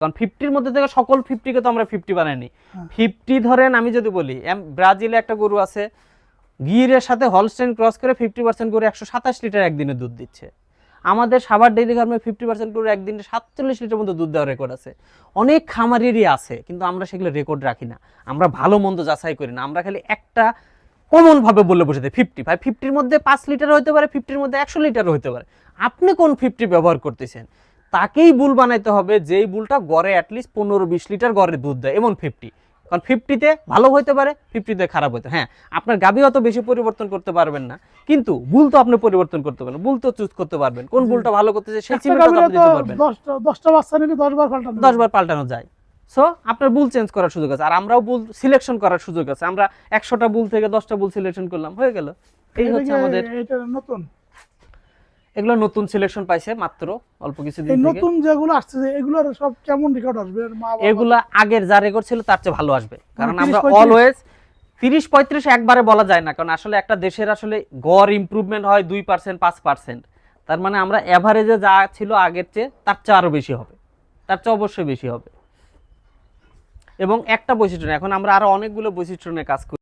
কারণ 50-র মধ্যে থেকে সকল 50-কে তো আমরা 50 বানাইনি। 50 ধরেন আমি যদি বলি ব্রাজিলে একটা গরু আছে গিরের সাথে হলস্টেইন ক্রস করে 50% গরু 127 লিটার একদিনে দুধ দিচ্ছে। আমাদের সাভার ডেইরি ফার্মে 50% গরু একদিনে 47 লিটার মতো দুধ দেওয়ার রেকর্ড আছে। অনেক খামারেরই আছে, কিন্তু আমরা সেগুলো রেকর্ড রাখি না, আমরা ভালো মন্দ যাচাই করি না, আমরা খালি একটা কমন ভাবে বলে বসে দিই 50 ভাই 50-র মধ্যে 5 লিটার হতে পারে, 50-র মধ্যে 100 লিটার হতে পারে। আপনি কোন 50 ব্যবহার করতেছেন তাকেই বুল বানাইতে হবে, যেই বুলটা গড়ে অ্যাটলিস্ট 15-20 লিটার গড়ে দুধ দেয়, এমন 50। কারণ 50-তে ভালো হতে পারে, 50-তে খারাপ হতে, হ্যাঁ আপনার গাভী অত বেশি পরিবর্তন করতে পারবেন না, কিন্তু বুল তো আপনি পরিবর্তন করতে পারবেন, বুল তো চুজ করতে পারবেন কোন বুলটা ভালো করতেছে, সেই চিন্তাটা আপনি দিতে পারবেন। 10টা বাচ্চা নিলে 10 বার পাল্টানো 10 বার পাল্টানো যায়। সো আপনার বুল চেঞ্জ করার সুযোগ আছে, আর আমরাও বুল সিলেকশন করার সুযোগ আছে। আমরা 100টা বুল থেকে 10টা বুল সিলেকশন করলাম, হয়ে গেল। এই হচ্ছে আমাদের। এটা নতুন, এগুলো নতুন সিলেকশন পাইছে মাত্র অল্প কিছুদিন এই থেকে। নতুন যেগুলো আসছে এগুলোর সব কেমন রেকর্ড আসবে? এগুলা আগের যা রেকর্ড ছিল তার চেয়ে ভালো আসবে, কারণ 30, আমরা 35 অলওয়েজ 30-35 একবারে বলা যায় না, কারণ আসলে একটা দেশের আসলে গড় ইমপ্রুভমেন্ট হয় 2% 5%। তার মানে আমরা এভারেজে যা ছিল আগের চেয়ে তার চেয়ে আরো বেশি হবে, তার চেয়ে অবশ্যই বেশি হবে। এবং একটা বৈশিষ্ট্য না, এখন আমরা আরো অনেকগুলো বৈশিষ্ট্য নিয়ে কাজ করি।